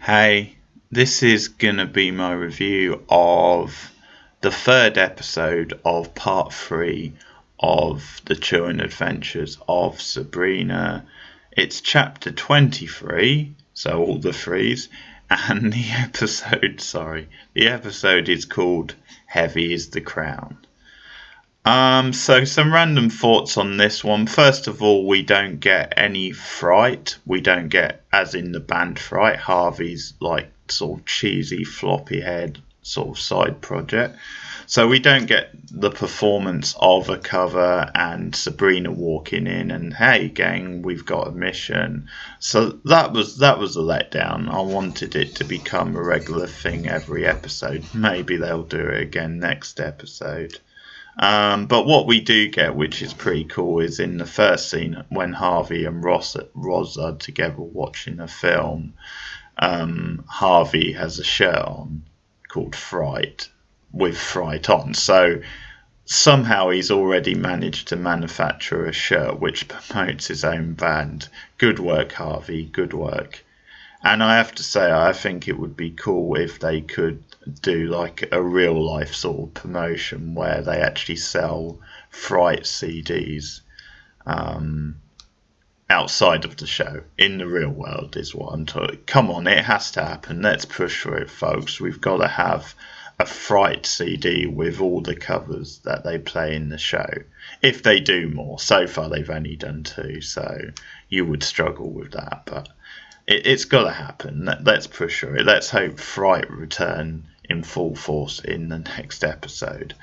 Hey, this is gonna be my review of the third episode of part three of the Chilling Adventures of Sabrina. It's chapter 23, so all the threes, and the episode is called Heavy is the Crown. So some random thoughts on this one. First of all, we don't get any fright. We don't get, as in the band Fright, Harvey's like sort of cheesy floppy head sort of side project. So we don't get the performance of a cover and Sabrina walking in and hey gang, we've got a mission. So that was a letdown. I wanted it to become a regular thing every episode. Maybe they'll do it again next episode. But what we do get, which is pretty cool, is in the first scene when Harvey and Roz are together watching a film. Harvey has a shirt on called Fright with Fright on. So somehow he's already managed to manufacture a shirt which promotes his own band. Good work, Harvey. Good work. And I have to say, I think it would be cool if they could do like a real life sort of promotion where they actually sell Fright CDs outside of the show. In the real world is what I'm talking. Come on, it has to happen. Let's push for it, folks. We've got to have a Fright CD with all the covers that they play in the show. If they do more. So far they've only done two, so you would struggle with that, but it's got to happen. Let's push for it. Let's hope Fright return in full force in the next episode.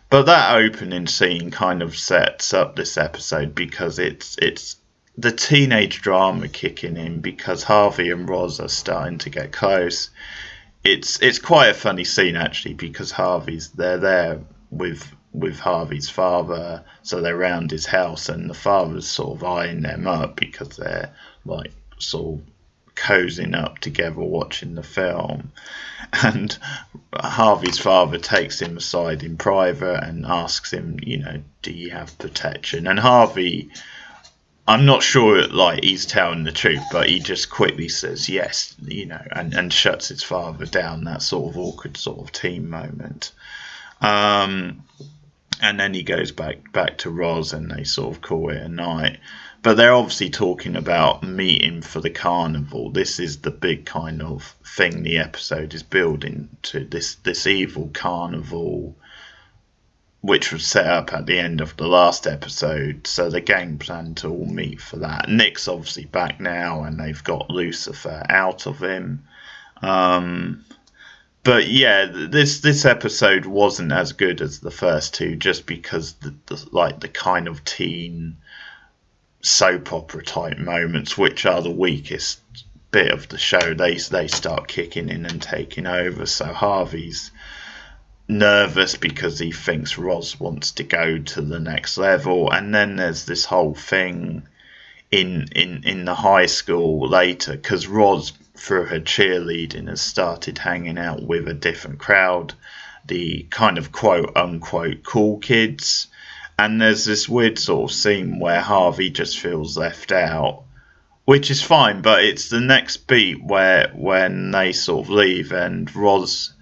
But that opening scene kind of sets up this episode because it's the teenage drama kicking in because Harvey and Roz are starting to get close. It's quite a funny scene actually because they're there with Harvey's father, so they're around his house and the father's sort of eyeing them up because they're like sort of cozying up together watching the film, and Harvey's father takes him aside in private and asks him, do you have protection? And Harvey, I'm not sure like he's telling the truth, but he just quickly says yes, and shuts his father down. That sort of awkward sort of teen moment. And then he goes back to Roz and they sort of call it a night. But they're obviously talking about meeting for the carnival. This is the big kind of thing the episode is building to, this evil carnival, which was set up at the end of the last episode. So the gang plan to all meet for that. Nick's obviously back now and they've got Lucifer out of him. But yeah, this episode wasn't as good as the first two just because the kind of teen soap opera type moments, which are the weakest bit of the show, they start kicking in and taking over. So Harvey's nervous because he thinks Roz wants to go to the next level, and then there's this whole thing in the high school later because Roz, through her cheerleading, has started hanging out with a different crowd, the kind of quote unquote cool kids. And there's this weird sort of scene where Harvey just feels left out, which is fine, but it's the next beat when they sort of leave and Roz,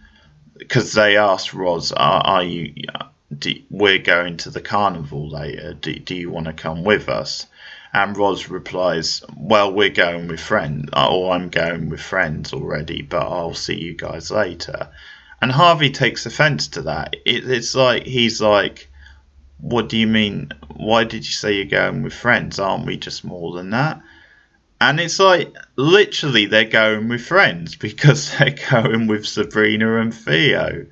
because they asked Roz, we're going to the carnival later, do you want to come with us? And Roz replies, well, we're going with friends, or I'm going with friends already, but I'll see you guys later. And Harvey takes offence to that. It's like, he's like, what do you mean? Why did you say you're going with friends? Aren't we just more than that? And it's like, literally, they're going with friends because they're going with Sabrina and Theo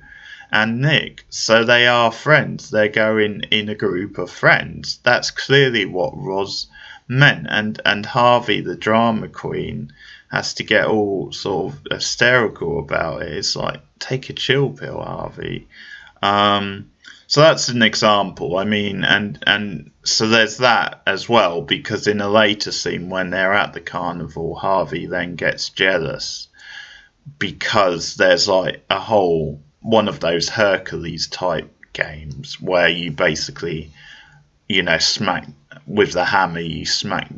and Nick. So they are friends. They're going in a group of friends. That's clearly what Roz meant. And Harvey, the drama queen, has to get all sort of hysterical about it. It's like, take a chill pill, Harvey. So that's an example. I mean, and so there's that as well, because in a later scene when they're at the carnival, Harvey then gets jealous because there's like a whole one of those Hercules type games where you basically, smack with the hammer, you smack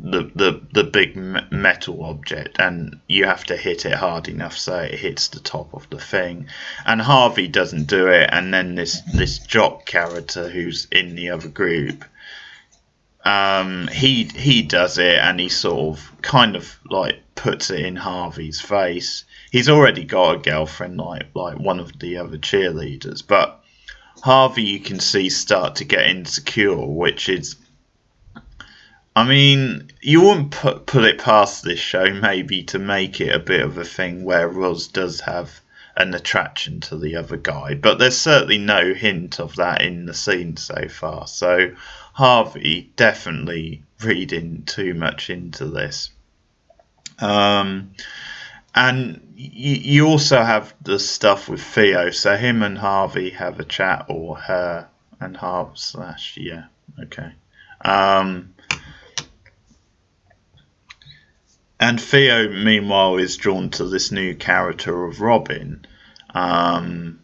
the big metal object, and you have to hit it hard enough so it hits the top of the thing. And Harvey doesn't do it, and then this Jock character who's in the other group, he does it, and he sort of kind of like puts it in Harvey's face. He's already got a girlfriend, like one of the other cheerleaders, but Harvey, you can see, start to get insecure, which is, I mean, you wouldn't put it past this show maybe to make it a bit of a thing where Roz does have an attraction to the other guy, but there's certainly no hint of that in the scene so far. So Harvey definitely reading too much into this. And you also have the stuff with Theo. So him and Harvey have a chat, or her and Harvey / yeah, okay. And Theo, meanwhile, is drawn to this new character of Robin. And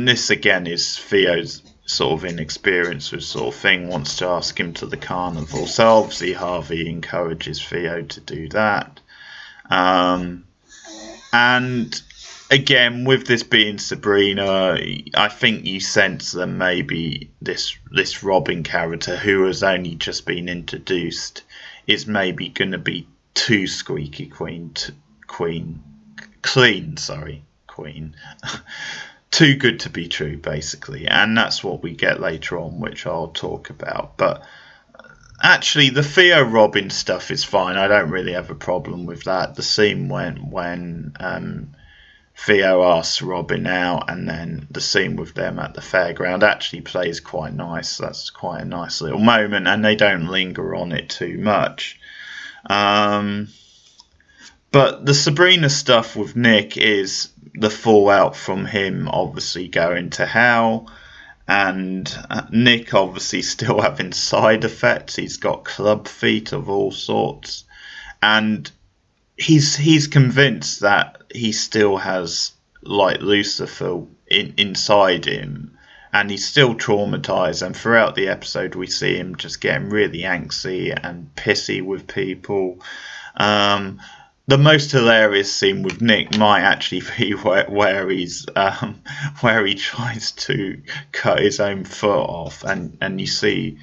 this again is Theo's sort of inexperience with sort of thing, wants to ask him to the carnival. So obviously Harvey encourages Theo to do that. And again, with this being Sabrina, I think you sense that maybe this Robin character, who has only just been introduced, is maybe going to be too squeaky clean. Too good to be true, basically. And that's what we get later on, which I'll talk about. But actually, the Theo Robin stuff is fine. I don't really have a problem with that. The scene when Theo asks Robin out, and then the scene with them at the fairground actually plays quite nice. That's quite a nice little moment, and they don't linger on it too much. But the Sabrina stuff with Nick is the fallout from him obviously going to hell, and Nick obviously still having side effects. He's got club feet of all sorts, and he's convinced that he still has like Lucifer inside him, and he's still traumatized. And throughout the episode, we see him just getting really angsty and pissy with people. The most hilarious scene with Nick might actually be where he's where he tries to cut his own foot off, and you see,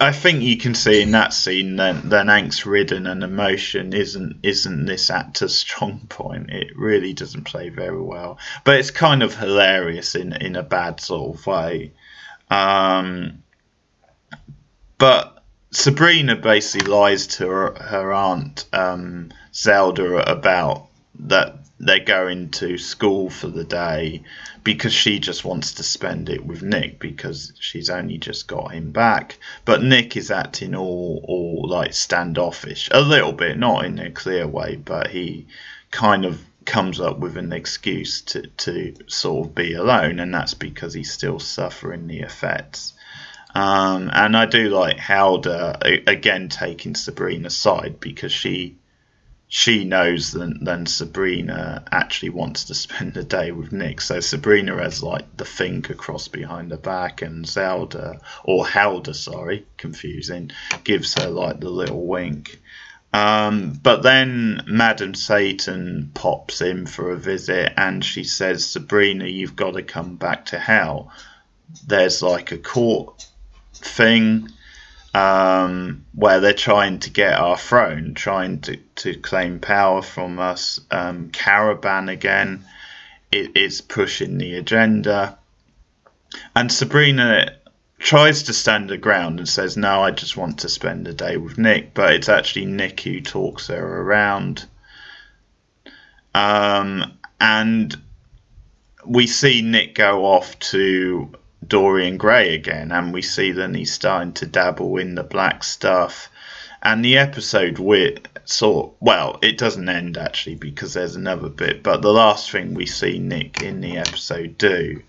I think you can see in that scene that angst-ridden and emotion isn't this actor's strong point. It really doesn't play very well, but it's kind of hilarious in a bad sort of way. But Sabrina basically lies to her aunt Zelda about that they're going to school for the day, because she just wants to spend it with Nick because she's only just got him back. But Nick is acting all like standoffish a little bit, not in a clear way, but he kind of comes up with an excuse to sort of be alone, and that's because he's still suffering the effects. And I do like Helder again taking Sabrina's side, because she knows that Sabrina actually wants to spend the day with Nick. So Sabrina has like the finger crossed behind her back, and Helder, confusing, gives her like the little wink. But then Madam Satan pops in for a visit, and she says, Sabrina, you've got to come back to hell. There's like a court thing where they're trying to get our throne, trying to claim power from us. Caravan again is pushing the agenda, and Sabrina tries to stand her ground and says, no, I just want to spend the day with Nick, but it's actually Nick who talks her around. And we see Nick go off to Dorian Gray again, and we see that he's starting to dabble in the black stuff. And the episode it doesn't end actually, because there's another bit, but the last thing we see Nick in the episode do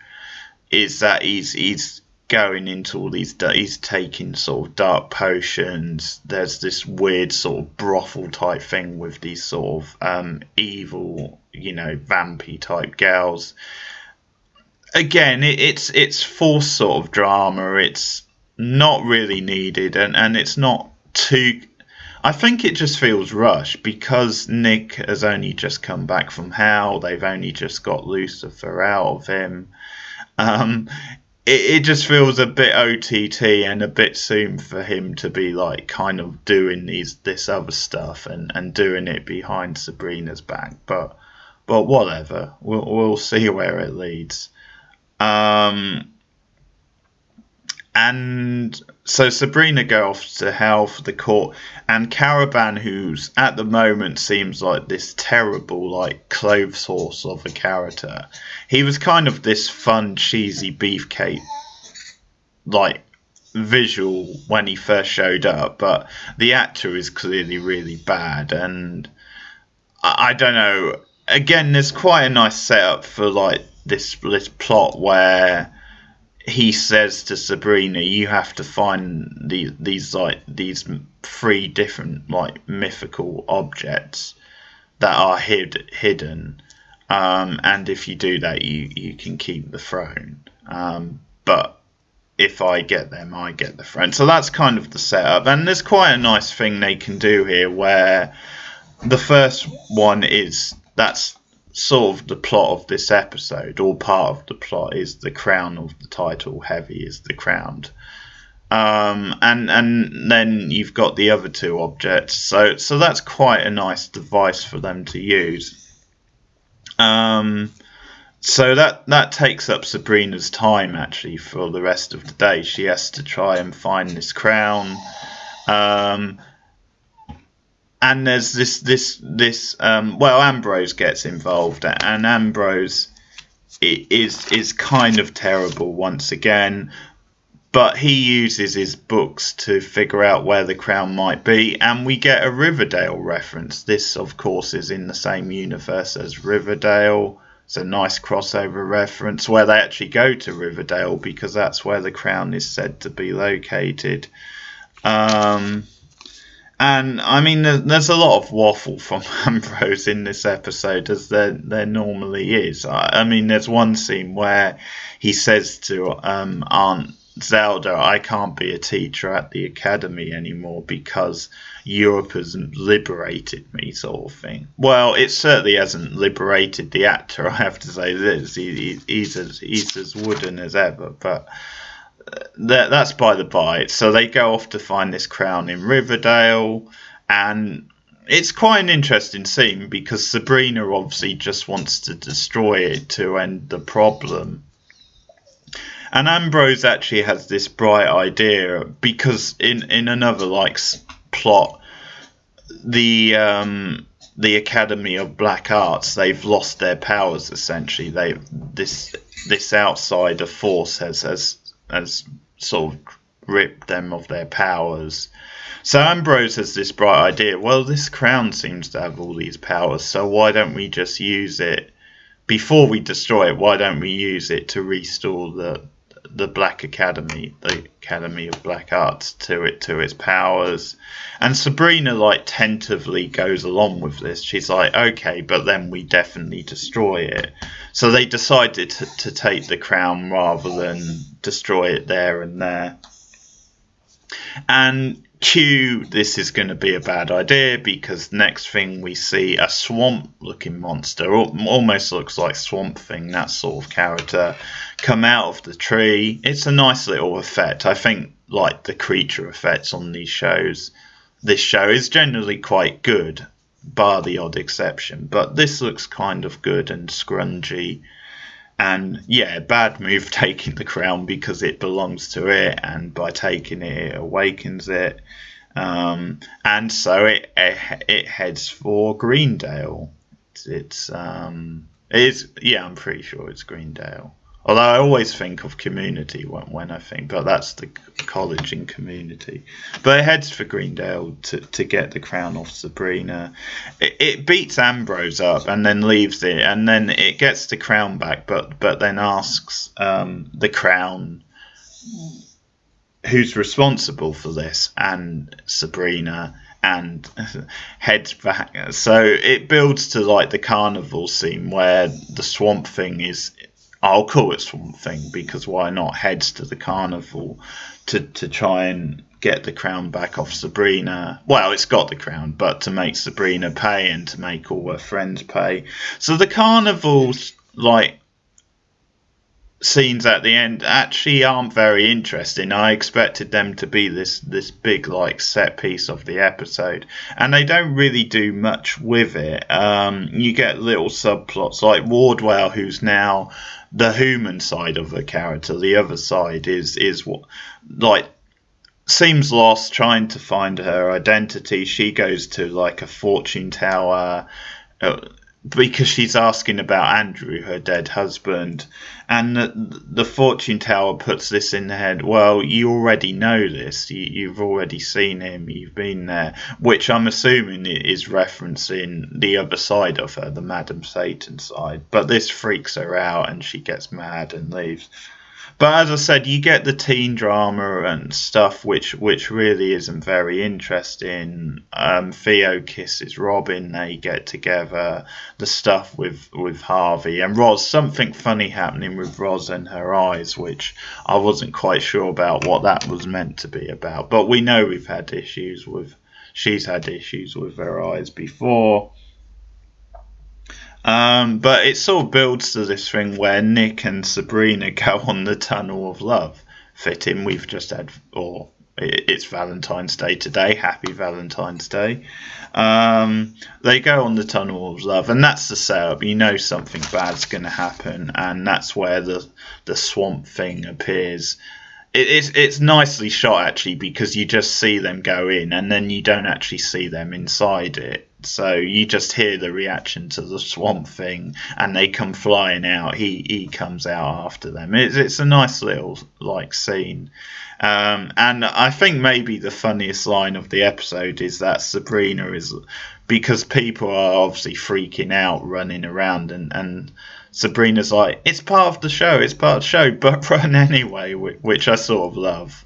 is that he's going into all these, he's taking sort of dark potions. There's this weird sort of brothel type thing with these sort of evil, vampy type girls. Again, it's forced sort of drama. It's not really needed, and it's not too. I think it just feels rushed because Nick has only just come back from hell. They've only just got Lucifer out of him. Um, it just feels a bit OTT and a bit soon for him to be like kind of doing this other stuff and doing it behind Sabrina's back. But whatever, we'll see where it leads. Um, and so Sabrina goes off to hell for the court, and Caravan, who's at the moment seems like this terrible, like clothes horse of a character. He was kind of this fun, cheesy beefcake, like visual when he first showed up, but the actor is clearly really bad, and I don't know. Again, there's quite a nice setup for like this plot where he says to Sabrina, "You have to find these three different like mythical objects that are hidden, and if you do that, you can keep the throne. But if I get them, I get the throne." So that's kind of the setup, and there's quite a nice thing they can do here, where the first one is that's sort of the plot of this episode, or part of the plot is the crown of the title. Heavy is the crowned. And then you've got the other two objects. So that's quite a nice device for them to use. So that takes up Sabrina's time actually for the rest of the day. She has to try and find this crown. And there's this well, Ambrose gets involved, and Ambrose is kind of terrible once again, but he uses his books to figure out where the crown might be, and we get a Riverdale reference. This, of course, is in the same universe as Riverdale. It's a nice crossover reference where they actually go to Riverdale because that's where the crown is said to be located. And I mean, there's a lot of waffle from Ambrose in this episode, as there normally is. I mean, there's one scene where he says to Aunt Zelda, "I can't be a teacher at the academy anymore because Europe has liberated me," sort of thing. Well, it certainly hasn't liberated the actor, I have to say this. He's as wooden as ever, but that's by the by. So they go off to find this crown in Riverdale, and it's quite an interesting scene because Sabrina obviously just wants to destroy it to end the problem. And Ambrose actually has this bright idea because in another like plot, the Academy of Black Arts, they've lost their powers essentially. This outsider force has sort of ripped them of their powers. So Ambrose has this bright idea. Well, this crown seems to have all these powers, so why don't we just use it before we destroy it? Why don't we use it to restore the Black Academy, the Academy of Black Arts, to its powers? And Sabrina like tentatively goes along with this. She's like, okay, but then we definitely destroy it. So they decided to take the crown rather than destroy it there and there. And cue, this is going to be a bad idea because next thing we see a swamp-looking monster, almost looks like Swamp Thing, that sort of character, come out of the tree. It's a nice little effect. I think like the creature effects on these shows, this show is generally quite good, bar the odd exception, but this looks kind of good and scrungy. And yeah, bad move taking the crown because it belongs to it, and by taking it, it awakens it. And so it heads for Greendale. Yeah, I'm pretty sure it's Greendale. Although I always think of Community when I think, but that's the college in Community. But it heads for Greendale to get the crown off Sabrina. It beats Ambrose up and then leaves it, and then it gets the crown back, but then asks the crown who's responsible for this, and Sabrina, and heads back. So it builds to like the carnival scene where the Swamp Thing is I'll call it Swamp Thing because why not, heads to the carnival to try and get the crown back off Sabrina. Well, it's got the crown, but to make Sabrina pay and to make all her friends pay. So the carnival's like scenes at the end actually aren't very interesting. I expected them to be this big like set piece of the episode, and they don't really do much with it. You get little subplots like Wardwell, who's now the human side of the character. The other side is what like seems lost, trying to find her identity. She goes to like a fortune tower. Because she's asking about Andrew, her dead husband, and the fortune teller puts this in the head. Well, you already know this. You've already seen him. You've been there, which I'm assuming is referencing the other side of her, the Madam Satan side. But this freaks her out, and she gets mad and leaves. But as I said, you get the teen drama and stuff, which really isn't very interesting. Theo kisses Robin, they get together. The stuff with Harvey and Roz, something funny happening with Roz and her eyes, which I wasn't quite sure about what that was meant to be about. But we know she's had issues with her eyes before. But it sort of builds to this thing where Nick and Sabrina go on the Tunnel of Love. Fitting, we've just had, or it's Valentine's Day today. Happy Valentine's Day. They go on the Tunnel of Love, and that's the setup. You know something bad's going to happen, and that's where the Swamp Thing appears. It's nicely shot actually because you just see them go in and then you don't actually see them inside it. So you just hear the reaction to the Swamp Thing and they come flying out. He comes out after them. It's a nice little like scene. And I think maybe the funniest line of the episode is that Sabrina is, because people are obviously freaking out running around, and Sabrina's like, it's part of the show, but run anyway, which I sort of love.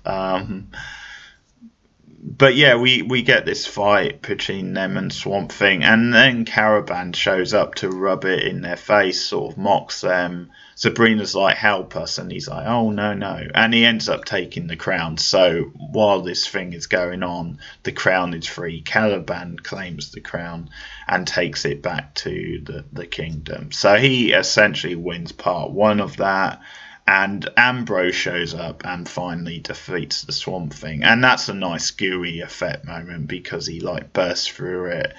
But yeah, we get this fight between them and Swamp Thing, and then Caravan shows up to rub it in their face, sort of mocks them. Sabrina's like, help us, and he's like, oh no, and he ends up taking the crown. So while this thing is going on, the crown is free. Caliban claims the crown and takes it back to the kingdom. So he essentially wins part one of that. And Ambrose shows up and finally defeats the Swamp Thing, and that's a nice gooey effect moment because he like bursts through it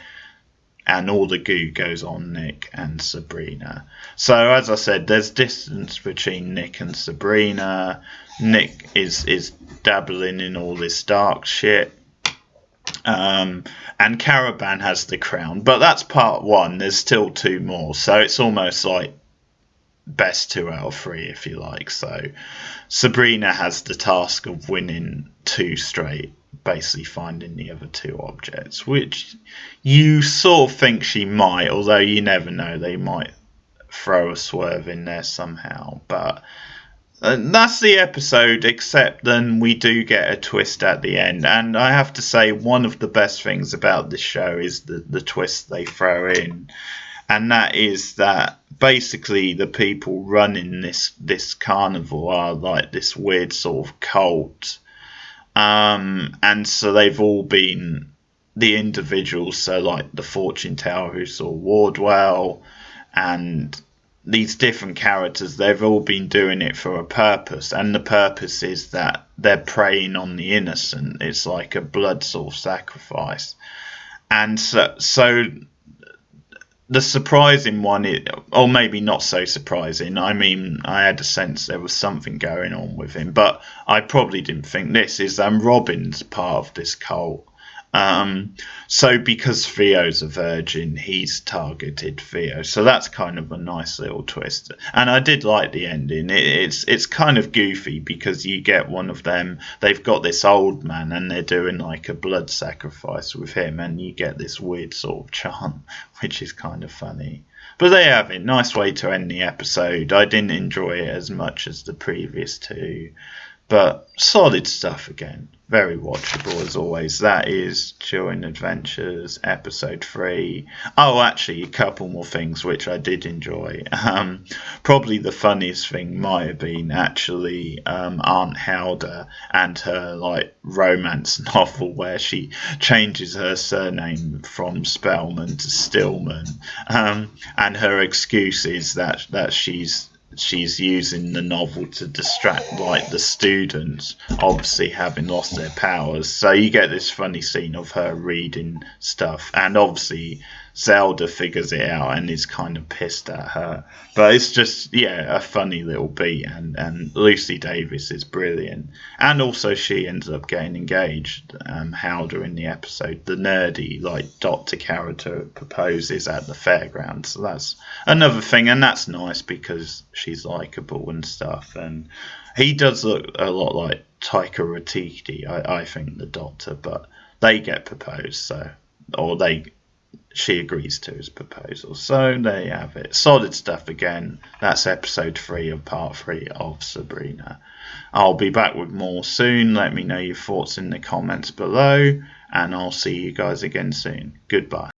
and all the goo goes on Nick and Sabrina. So as I said, there's distance between Nick and Sabrina. Nick is dabbling in all this dark shit. And Caravan has the crown, but that's part one. There's still two more, so it's almost like best 2 out of 3 if you like. So Sabrina has the task of winning 2 straight, basically finding the other 2 objects, which you sort of think she might, although you never know, they might throw a swerve in there somehow. But that's the episode, except then we do get a twist at the end, and I have to say one of the best things about this show is the twist they throw in. And that is that basically the people running this carnival are like this weird sort of cult. And so they've all been the individuals, so like the fortune teller who saw Wardwell and these different characters, they've all been doing it for a purpose. And the purpose is that they're preying on the innocent. It's like a blood sort of sacrifice. And so the surprising one, or maybe not so surprising, I mean, I had a sense there was something going on with him, but I probably didn't think this, is Robin's part of this cult. So because Theo's a virgin, he's targeted Theo. So that's kind of a nice little twist. And I did like the ending. It's kind of goofy because you get one of them, they've got this old man and they're doing like a blood sacrifice with him, and you get this weird sort of chant, which is kind of funny. But there you have it. Nice way to end the episode. I didn't enjoy it as much as the previous 2. But solid stuff again. Very watchable as always. That is Chilling Adventures episode 3. Oh, actually, a couple more things which I did enjoy. Probably the funniest thing might have been actually Aunt Helda and her romance novel where she changes her surname from Spellman to Stillman, and her excuse is that she's using the novel to distract the students, obviously having lost their powers. So you get this funny scene of her reading stuff, and obviously Zelda figures it out and is kind of pissed at her. But it's just a funny little beat, and Lucy Davis is brilliant. And also she ends up getting engaged. Howder in the episode, the nerdy doctor character proposes at the fairgrounds. So that's another thing, and that's nice because she's likable and stuff. And he does look a lot like Taika Waititi, I think, the Doctor, but they get proposed, she agrees to his proposal. So there you have it. Solid stuff again. That's episode 3 of part 3 of Sabrina. I'll be back with more soon. Let me know your thoughts in the comments below, and I'll see you guys again soon. Goodbye.